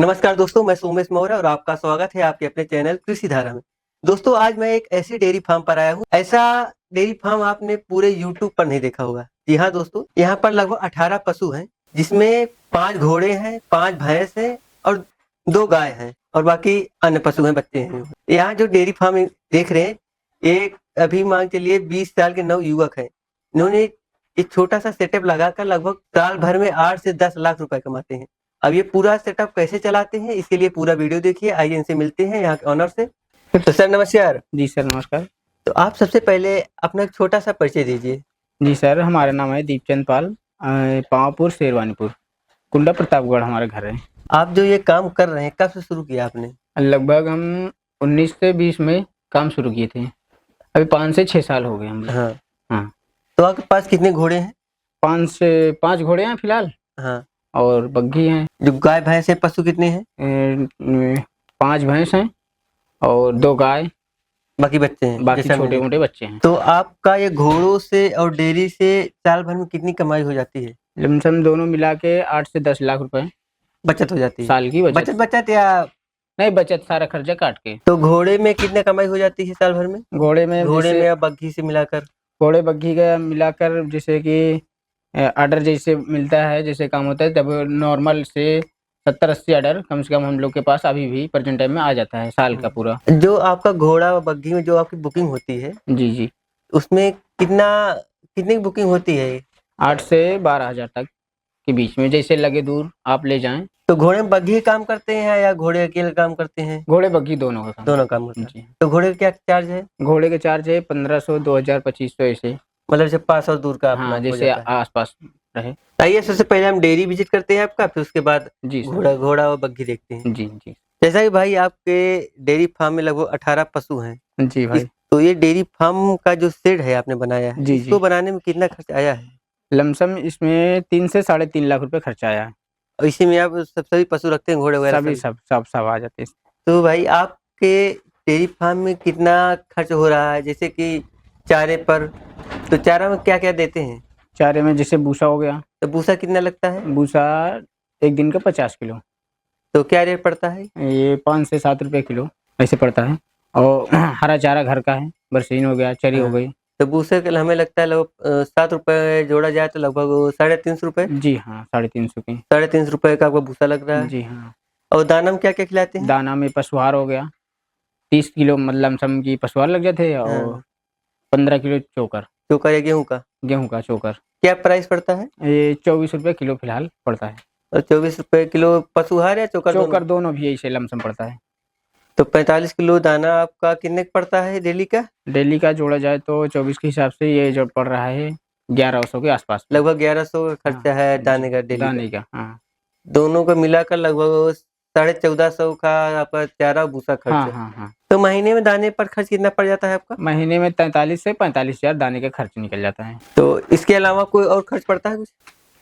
नमस्कार दोस्तों, मैं सोमेश मौर्य और आपका स्वागत है आपके अपने चैनल कृषि धारा में। दोस्तों, आज मैं एक ऐसी डेयरी फार्म पर आया हूँ। ऐसा डेयरी फार्म आपने पूरे यूट्यूब पर नहीं देखा होगा। जी हाँ दोस्तों, यहाँ पर लगभग 18 पशु हैं, जिसमें 5 घोड़े हैं, 5 भैंस हैं और 2 गाय हैं और बाकी अन्य पशु हैं, बच्चे हैं। यहाँ जो डेयरी फार्म देख रहे हैं, एक अभी मान चलिए 20 साल के नव युवक है। इन्होंने एक छोटा सा सेटअप लगाकर लगभग साल भर में 8 से 10 लाख रुपए कमाते हैं। अब ये पूरा सेटअप कैसे चलाते हैं, इसके लिए पूरा वीडियो देखिए। आइए इनसे मिलते हैं, यहाँ के ऑनर से। तो सर नमस्कार। जी सर नमस्कार। तो आप सबसे पहले अपना एक छोटा सा परिचय दीजिए। जी सर, हमारा नाम है दीपचंद पाल, पावापुर शेरवानीपुर, कुंडा प्रतापगढ़ हमारा घर है। आप जो ये काम कर रहे हैं, कब से शुरू किया आपने? लगभग हम 19 से 20 में काम शुरू किए थे। अभी 5 से 6 साल हो गए हम। हाँ। हाँ। तो आपके पास कितने घोड़े हैं? 5 से 5 घोड़े हैं फिलहाल। हाँ। और बग्घी हैं। जो गाय भैंस है, पशु कितने हैं? 5 भैंस हैं और 2 गाय, बाकी बच्चे हैं, बाकी जैसा छोटे मैंने- मोटे बच्चे हैं। तो आपका ये घोड़ों से और डेयरी से साल भर में कितनी कमाई हो जाती है? लमसम दोनों मिला के 8 से 10 लाख रुपए बचत हो जाती है? साल की बचत। बचत या नहीं, बचत सारा खर्चा काट के। तो घोड़े में कितने कमाई हो जाती है साल भर में? घोड़े में या बग्घी से मिलाकर? घोड़े बग्घी का मिलाकर जैसे कि ऑर्डर जैसे मिलता है, जैसे काम होता है, तब नॉर्मल से 70-80 ऑर्डर कम से कम हम लोग के पास अभी भी प्रेजेंट टाइम में आ जाता है साल का पूरा। जो आपका घोड़ा और बग्घी में जो आपकी बुकिंग होती है, जी जी, उसमें कितनी बुकिंग होती है? 8 से 12 हज़ार तक के बीच में, जैसे लगे दूर आप ले जाएं। तो घोड़े में बग्घी काम करते हैं या घोड़े अकेले काम करते हैं? घोड़े बग्घी दोनों का काम। दोनों काम करते हैं। जी। तो घोड़े का क्या चार्ज है? घोड़े के चार्ज है 1500, 2000, 2500 ऐसे। मतलब जैसे 500 दूर का अपना हाँ, हो जैसे जाता है। आसपास रहे। आइए सबसे पहले हम डेयरी विजिट करते हैं आपका, फिर उसके बाद जी सर। घोड़ा और बग्घी देखते हैं। जी जी। जैसा कि भाई आपके डेयरी फार्म में लगभग 18 पशु हैं। जी भाई। तो ये डेयरी फार्म का जो शेड है आपने बनाया है, जी, इसको जी। बनाने में कितना खर्च आया है? लमसम इसमें 3 से 3.5 लाख रुपए खर्चा आया है। और इसी में आप सभी पशु रखते हैं, घोड़े वगैरह सभी सभी? सब आ जाते हैं। तो भाई आपके डेयरी फार्म में कितना खर्च हो रहा है, जैसे कि चारे पर? तो चारा में क्या क्या देते हैं? चारे में जैसे भूसा हो गया। तो भूसा कितना लगता है? भूसा एक दिन का 50 किलो। तो क्या रेट पड़ता है? ये 5 से 7 रुपए किलो ऐसे पड़ता है। और हरा चारा घर का है, बरसीन हो गया, चरी हो गई। तो भूसे के हमें लगता है लगभग 7 रुपए जोड़ा जाए तो लगभग 350 रुपए। जी हाँ, 350 की। 350 रुपए का आपका भूसा लग रहा है। जी हाँ। और दाना में क्या क्या खिलाते हैं? दाना में पशुहार हो गया, 30 किलो मतलब लमसम की पशुहार लग जाते हैं, और 15 किलो चोकर। चोकर या गेहूं का? गेहूं का चोकर। क्या प्राइस पड़ता है? ये 24 रुपए किलो फिलहाल पड़ता है। और 24 रुपए किलो पशुहार या चोकर? चोकर दोनों भी ऐसे लमसम पड़ता है। तो 45 किलो दाना आपका कितने का पड़ता है डेली का? डेली का जोड़ा जाए तो 24 के हिसाब से ये जो पड़ रहा है 1100 के आसपास। लगभग 1100 का खर्चा है दाने का डेली दाने का। हाँ। दोनों को मिलाकर लगभग 1450 का आपका चारा भूसा खर्च हाँ है। हाँ हाँ। तो महीने में दाने पर खर्च कितना पड़ जाता है आपका? महीने में 43 से 45 हज़ार दाने का खर्च निकल जाता है। तो इसके अलावा कोई और खर्च पड़ता है कुछ?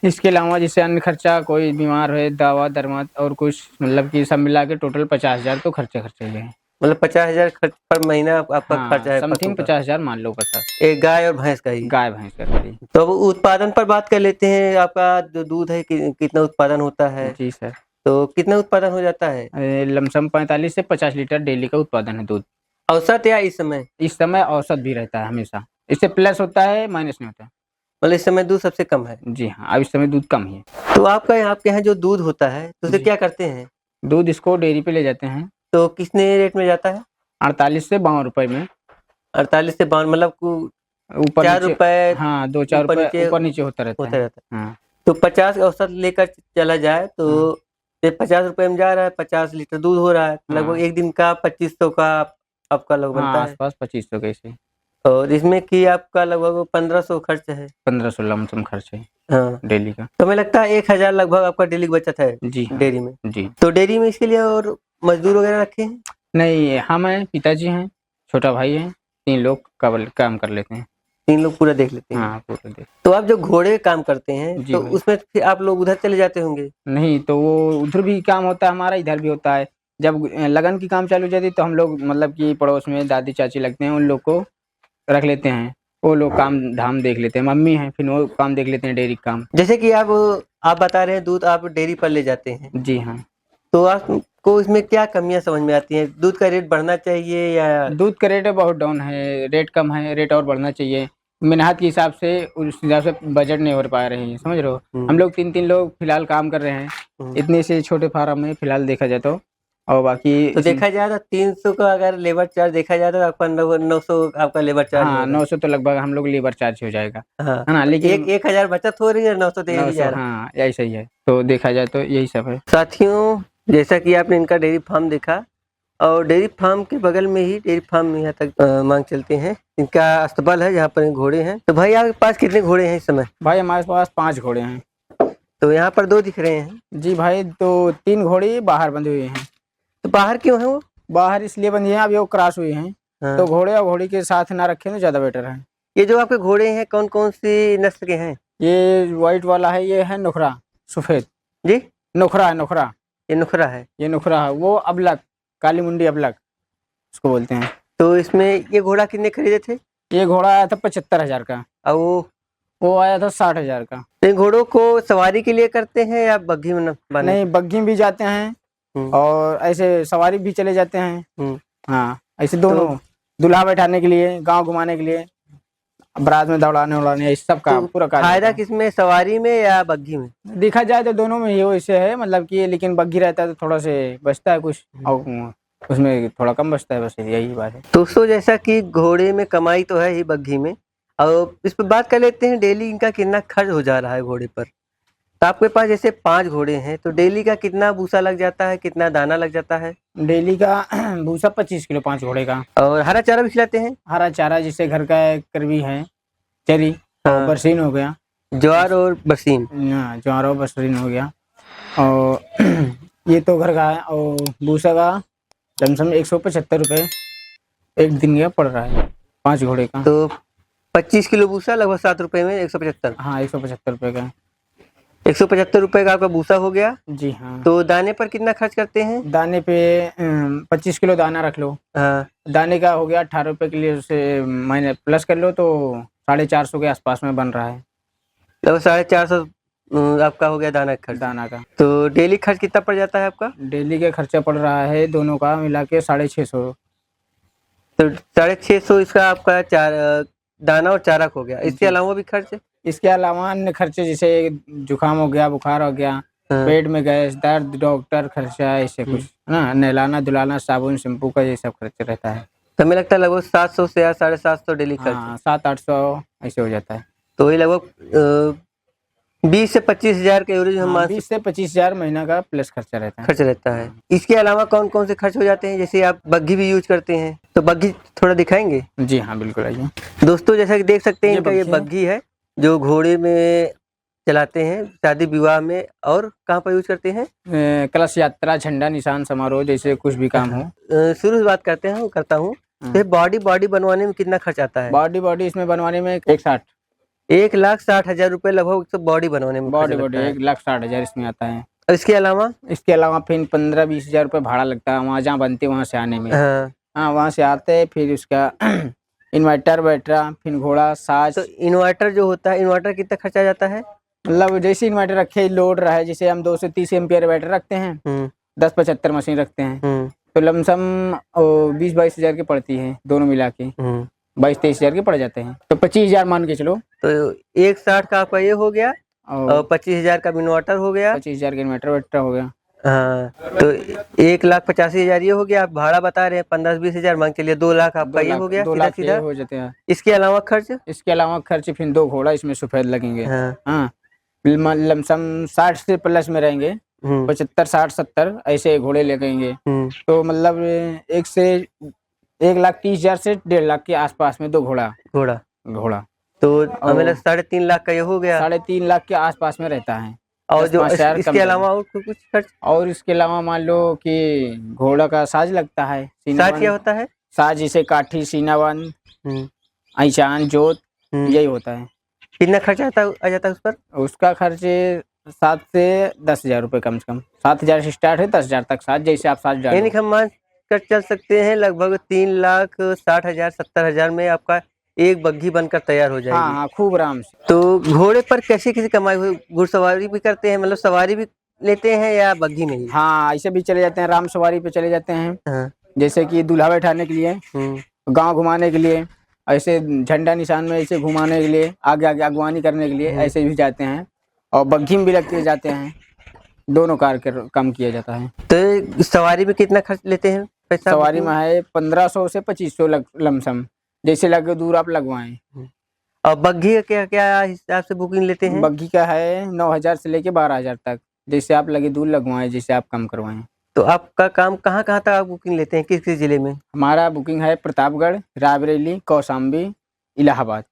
इसके अलावा जैसे अन्य खर्चा, कोई बीमार है, दवा दरमद और कुछ, मतलब कि सब मिला के टोटल 50 हज़ार तो खर्चे ही है। मतलब 50,000 खर्च पर महीना आपका हाँ, खर्चा है? समथिंग 50 हज़ार मान लो। 50 एक गाय और भैंस का ही? गाय भैंस का खरीद। तो अब उत्पादन पर बात कर लेते हैं। आपका जो दूध है कितना उत्पादन होता है? जी सर। तो कितना उत्पादन हो जाता है? लमसम 45 से 50 लीटर डेली का उत्पादन है दूध। औसत या इस समय? इस समय औसत भी रहता है हमेशा, इससे प्लस होता है माइनस नहीं होता। मतलब इस समय दूध सबसे कम है? जी हाँ, अब इस समय दूध कम ही है। तो आपके यहाँ जो दूध होता है तो उसे जी। क्या करते हैं? दूध इसको डेयरी पे ले जाते हैं। तो कितने रेट में जाता है? 48 से 52 रुपए में। 48 से 52 मतलब ऊपर 4 नीचे। रुपए? हाँ, 2-4 ऊपर रुपए ऊपर नीचे होता रहता है। रहता है। हाँ। तो 50 का औसत लेकर चला जाए तो ये 50 रुपए में जा रहा है, 50 लीटर दूध हो रहा है। लगभग हाँ। एक दिन का 2500 का आपका लगभग बनता है। आसपास 2500 कैसे। और इसमें कि आपका लगभग 1500 खर्च है। 1500 लमसम खर्च है हाँ। डेली का। तो हमें लगता है 1000 लगभग आपका डेली बचत है जी हाँ। डेयरी में। जी। तो डेयरी में इसके लिए और मजदूर वगैरह रखे हैं? नहीं, हम हैं, पिताजी हैं, छोटा भाई है, 3 लोग काम कर लेते हैं। 3 लोग पूरा देख लेते हैं? हाँ, पूरा देख। तो आप जो घोड़े काम करते हैं जी तो भाई। उसमें फिर आप लोग उधर चले जाते होंगे? नहीं, तो वो उधर भी काम होता है हमारा, इधर भी होता है। जब लगन की काम चालू हो जाती है तो हम लोग मतलब कि पड़ोस में दादी चाची लगते हैं, उन लोग को रख लेते हैं। वो लोग काम धाम देख लेते हैं, मम्मी हैं, फिर वो काम देख लेते हैं डेयरी काम। जैसे कि आप बता रहे हैं दूध आप डेयरी पर ले जाते हैं। जी हाँ। तो आपको इसमें क्या कमियां समझ में आती हैं? दूध का रेट बढ़ना चाहिए या दूध का रेट बहुत डाउन है, रेट कम है, रेट और बढ़ना चाहिए। मेहनत के हिसाब से उस हिसाब से बजट नहीं हो पा रहे हैं, समझ रहे हो। हम लोग 3-3 लोग फिलहाल काम कर रहे हैं इतने से छोटे फार्म में फिलहाल देखा जाए तो। और बाकी तो देखा जाए तो 300 का अगर लेबर चार्ज देखा जाए तो आपका 900 आपका लेबर चार्ज हाँ, होगा। 900 तो लगभग हम लोग लेबर चार्ज हो जाएगा, हाँ, है ना। लेकिन 1000 बचत हो रही है, 900 दे भी 900, जा रहा है। हाँ यही सही है। तो देखा जाए तो यही सब है। साथियों, जैसा कि आपने इनका डेयरी फार्म देखा और डेयरी फार्म के बगल में ही डेयरी फार्म यहाँ तक मांग चलते हैं। इनका अस्तबल है जहाँ पर घोड़े हैं। तो भाई आपके पास कितने घोड़े हैं इस समय? भाई हमारे पास 5 घोड़े हैं। तो यहाँ पर 2 दिख रहे हैं। जी भाई, तो 3 घोड़े बाहर बंधे हुए हैं। तो बाहर क्यों है वो? बाहर इसलिए बंधी हैं, अभी वो क्रॉस हुई हैं। हाँ। तो घोड़े और घोड़ी के साथ ना रखें तो ज्यादा बेटर है। ये जो आपके घोड़े हैं कौन कौन सी नस्ल के हैं? ये व्हाइट वाला है, ये है नुखरा सफेद। जी, नुखरा है, नुखरा। ये नुखरा है। ये नुखरा है, वो अबलक, काली मुंडी अबलक उसको बोलते हैं। तो इसमें ये घोड़ा कितने खरीदे थे? ये घोड़ा आया था 75,000 का, और वो आया था 60,000 का। तो इन घोड़ों को सवारी के लिए करते हैं या बग्घी में बांधने? नहीं, बग्घी भी जाते हैं और ऐसे सवारी भी चले जाते हैं। हाँ, ऐसे दोनों, दूल्हा बैठाने के लिए, गांव घुमाने के लिए, बारात में दौड़ाने उड़ाने, इस सब का तो पूरा कार्य फायदा होता है। किसमें, सवारी में या बग्घी में? देखा जाए तो दोनों में ही वैसे है, मतलब कि लेकिन बग्घी रहता है तो थोड़ा से बचता है कुछ और उसमें थोड़ा कम बचता है, बस यही बात है। दोस्तों, जैसा कि घोड़े में कमाई तो है ही बग्घी में, और इस पर बात कर लेते हैं डेली इनका कितना खर्च हो जा रहा है घोड़े पर। तो आपके पास जैसे 5 घोड़े हैं तो डेली का कितना भूसा लग जाता है, कितना दाना लग जाता है? डेली का भूसा 25 किलो 5 घोड़े का। और हरा चारा भी खिलाते हैं? हरा चारा जिससे घर का करवी है, चरी हाँ। और बरसीन हो गया, ज्वार और बरसीन। ज्वार और बरसीन हो गया। और ये तो घर का है। और भूसा का लमसम 175 रुपये एक दिन का पड़ रहा है 5 घोड़े का। तो 25 किलो भूसा लगभग 7 रुपए में 175। हाँ, 175 रुपये का। 175 रुपए का आपका भूसा हो गया। जी हाँ। तो दाने पर कितना खर्च करते हैं? दाने पे 25 किलो दाना रख लो। हाँ, दाने का हो गया 18 रुपये के लिए, उसे महीने प्लस कर लो तो 450 के आसपास में बन रहा है लगभग 450 आपका हो गया दाना का खर्च। दाना का। तो डेली खर्च कितना पड़ जाता है आपका? डेली का खर्चा पड़ रहा है दोनों का मिला के 650। तो 650 इसका आपका दाना और चारा हो गया। इसके अलावा भी खर्च है? इसके अलावा अन्य खर्चे जैसे जुकाम हो गया, बुखार हो गया, हाँ। पेट में गैस, दर्द, डॉक्टर खर्चा, ऐसे कुछ है ना, नहलाना धुलाना, साबुन शैम्पू का ये सब खर्चा रहता है। तो हमें लगता है लगभग 700 से या 750 डेली खर्च है। हाँ, 700-800 ऐसे हो जाता है। तो ये लगभग 20 से 25 हजार के एवरेज हम मान 20 से 25,000 महीना का प्लस खर्चा रहता है। खर्च रहता है। इसके अलावा कौन कौन से खर्च हो जाते हैं? जैसे आप बग्घी भी यूज करते हैं, तो बग्घी थोड़ा दिखाएंगे? जी हाँ, बिल्कुल आइए। दोस्तों, जैसा कि देख सकते हैं ये इनका ये बग्घी है। बग्घी है जो घोड़े में चलाते हैं शादी विवाह में। और कहाँ पर यूज करते हैं? कलश यात्रा, झंडा निशान समारोह, जैसे कुछ भी काम हो। शुरू से बात करते हैं, करता हूँ। तो बॉडी बनवाने में कितना खर्च आता है? बॉडी इसमें बनवाने में 160 1,60,000 रुपए लगभग तो बॉडी बनवाने में खर्च बॉडी लगता है। 1,60,000 इसमें आता है। और इसके अलावा? इसके अलावा फिर 15-20 हजार रुपये भाड़ा लगता है वहाँ जहाँ बनती है वहाँ से आने में। हाँ। हाँ, वहाँ से आते हैं, फिर उसका इन्वर्टर बैटरा, फिर घोड़ा, साज। तो इन्वर्टर जो होता है, इन्वर्टर कितना खर्चा जाता है? मतलब जैसे इन्वर्टर रखे लोड रहा है, जैसे हम 2 से 30 एम्पियर बैटरी रखते हैं, 10-75 मशीन रखते हैं, तो लमसम 20-22 हजार की पड़ती है दोनों मिला के। 22-23 हजार के पड़ जाते हैं, तो 25 हजार मान के चलो। तो 1,60 का आपका ये हो गया और 25,000 का इन्वर्टर हो गया। 25,000 का इन्वर्टर बैटरा हो गया। हाँ, तो 1,85,000 ये हो गया। आप भाड़ा बता रहे हैं 15-20 हजार, मान के लिए 2 लाख आपका ये हो गया 2 सीधा लाख सीधा। हो जाते हैं। इसके अलावा खर्च? इसके अलावा खर्च फिर 2 घोड़ा इसमें सफेद लगेंगे। हाँ। लमसम 60 से प्लस में रहेंगे, 75, 60, 70 ऐसे घोड़े लगेंगे। तो मतलब 1,30,000 से 1.5 लाख के आसपास में 2 घोड़ा। तो हमें 3.5 लाख का ये हो गया। 3.5 लाख के आसपास में रहता है। और जो 10-5 हजार इसके अलावा और कुछ खर्च? और इसके अलावा मान लो कि घोड़ा का साज लगता है। साज क्या होता है? साज जैसे काठी, सीनावन, ऐचान, जोत, यही होता है। कितना खर्चा आ जाता है उस पर? उसका खर्च 7 से 10 हजार रुपये कम से कम। 7,000 से स्टार्ट है 10 हजार तक साज, जैसे आप साज डालो। यानी हम मान कर चल सकते हैं लगभग 3,60,000 70,000 में आपका एक बग्घी बनकर तैयार हो जाएगी। हाँ, खूब आराम से। तो घोड़े पर कैसी कैसी कमाई हुई? घुड़सवारी भी करते हैं, मतलब सवारी भी लेते हैं या बग्घी में ही? हाँ, ऐसे भी चले जाते हैं, राम सवारी पे चले जाते हैं, हाँ। जैसे कि दूल्हा बैठाने के लिए, हम्म। गांव घुमाने के लिए, ऐसे झंडा निशान में ऐसे घुमाने के लिए, आगे आगे अगवानी करने के लिए ऐसे भी जाते हैं। और बग्घी में भी लगते जाते हैं, दोनों कार के काम किया जाता है। तो सवारी में कितना खर्च लेते हैं पैसा? सवारी में है 1500 से 2500 लमसम, जैसे लगे दूर आप लगवाएं। और बग्घी का क्या क्या हिसाब से बुकिंग लेते हैं? बग्घी का है 9000 से लेके 12000 तक, जैसे आप लगे दूर लगवाएं, जैसे आप कम करवाएं। तो आपका काम कहाँ कहाँ तक आप बुकिंग लेते हैं, किस किस जिले में? हमारा बुकिंग है प्रतापगढ़, रायबरेली, कौशाम्बी, इलाहाबाद,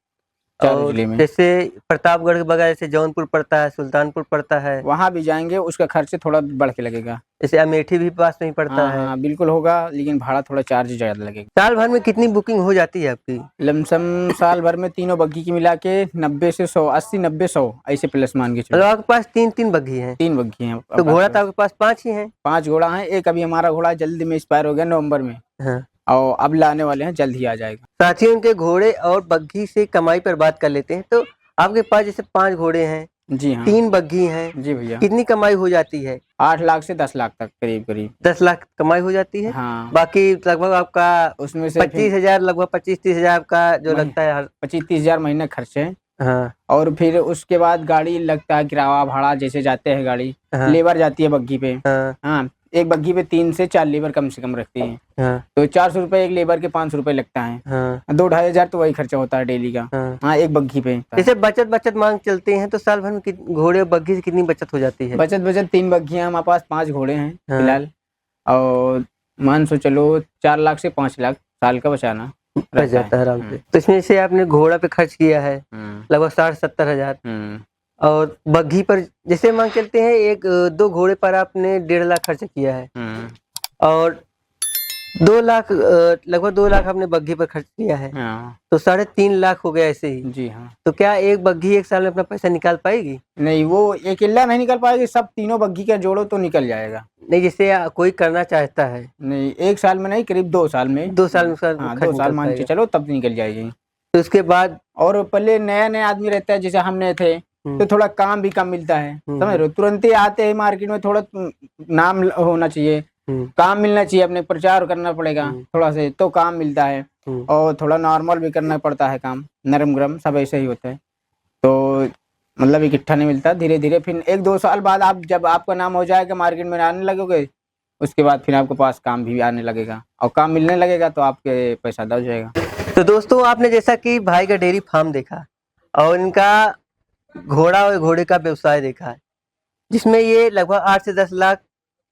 चारों और जिले में। जैसे प्रतापगढ़ के बगैर जैसे जौनपुर पड़ता है, सुल्तानपुर पड़ता है, वहाँ भी जाएंगे, उसका खर्च थोड़ा बढ़ के लगेगा। जैसे अमेठी भी पास में ही पड़ता हाँ है। हाँ बिल्कुल होगा, लेकिन भाड़ा थोड़ा चार्ज ज्यादा लगेगा। साल भर में कितनी बुकिंग हो जाती है आपकी? लमसम साल भर में तीनों बग्घी की मिला के 90 से 100, 80 90 100 ऐसे प्लस मान के चलो। मतलब आपके पास तीन तीन बग्घी हैं? 3 बग्घी हैं। तो घोड़ा तो आपके पास 5 ही हैं? 5 घोड़ा है, एक अभी हमारा घोड़ा जल्दी में एक्सपायर हो गया नवंबर में, हाँ। और अब लाने वाले हैं, जल्द ही आ जाएगा। साथियों, उनके घोड़े और बग्घी से कमाई पर बात कर लेते हैं। तो आपके पास जैसे 5 घोड़े हैं, जी हाँ, 3 बग्घी हैं, जी भैया, कितनी कमाई हो जाती है? 8 लाख से 10 लाख तक करीब करीब। 10 लाख कमाई हो जाती है। हाँ, बाकी लगभग आपका उसमें से 25,000, लगभग 25-30,000 आपका जो लगता है हर। 25-30 हजार महीने खर्च है। हाँ। और फिर उसके बाद गाड़ी लगता है, किराया भाड़ा जैसे जाते हैं गाड़ी, हाँ। लेबर जाती है बग्घी पे। हाँ। हाँ, एक बग्घी पे 3 से 4 लेबर कम से कम रखती है, हाँ। तो 400 रुपए एक लेबर के, 500 रुपए लगता है। हाँ। 2-2.5 हजार तो वही खर्चा होता है डेली का। हाँ। हाँ, एक बग्घी पे। जैसे बचत मांग चलते हैं तो साल भर में घोड़े और बग्घी से कितनी बचत हो जाती है? बचत 3 बग्घियां, हमारे पास 5 घोड़े हैं हाँ। फिलहाल, और मान सो चलो 4 लाख से 5 लाख साल का बचाना बच जाता है आराम से। तो इसमें से आपने घोड़ा पे खर्च किया है लगभग 60-70 हजार, और बग्घी पर जैसे मांग चलते हैं 1-2 घोड़े पर आपने 1.5 लाख खर्च किया है, और 2 लाख लगभग 2 लाख आपने बग्घी पर खर्च किया है, तो 3.5 लाख हो गया ऐसे ही। जी हाँ। तो क्या एक बग्घी एक साल में अपना पैसा निकाल पाएगी? नहीं, वो अकेला नहीं निकल पाएगी, सब तीनों बग्घी का जोड़ो तो निकल जाएगा। नहीं, जैसे कोई करना चाहता है? नहीं, 1 साल में नहीं, करीब 2 साल में। 2 साल में उसका हाँ, खर्च 2 साल निकल मान के पाएगा। चलो, तब निकल जाएगी। तो उसके बाद और पहले नया नया आदमी रहता है, जैसे हमने थे, तो थोड़ा काम भी कम मिलता है, समझ रहे हो, तुरंत ही आते हैं मार्केट में, थोड़ा नाम होना चाहिए, काम मिलना चाहिए, अपने प्रचार करना पड़ेगा थोड़ा से, तो काम मिलता है। और थोड़ा नॉर्मल भी करना पड़ता है काम, नरम गरम सब ऐसे ही होता है, तो मतलब इकट्ठा नहीं मिलता। धीरे धीरे फिर 1-2 साल बाद आप जब आपका नाम हो जाएगा, मार्केट में आने लगोगे, उसके बाद फिर आपके पास काम भी आने लगेगा, और काम मिलने लगेगा तो आपके पैसा दब जाएगा। तो दोस्तों, आपने जैसा कि भाई का डेयरी फार्म देखा और इनका घोड़ा और घोड़े का व्यवसाय देखा है, जिसमें ये लगभग 8 से 10 लाख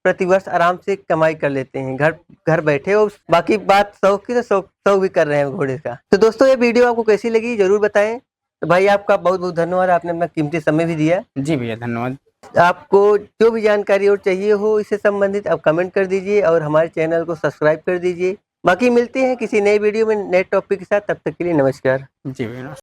प्रतिवर्ष आराम से कमाई कर लेते हैं घर बैठे, और बाकी बात शौक की, तो शौक भी कर रहे हैं घोड़े का। तो दोस्तों, ये वीडियो आपको कैसी लगी जरूर बताएं। तो भाई, आपका बहुत बहुत धन्यवाद, आपने अपना कीमती समय भी दिया। जी भैया, धन्यवाद। आपको जो भी जानकारी और चाहिए हो इससे संबंधित, आप कमेंट कर दीजिए और हमारे चैनल को सब्सक्राइब कर दीजिए। बाकी मिलते हैं किसी नए वीडियो में नए टॉपिक के साथ, तब तक के लिए नमस्कार। जी भैया।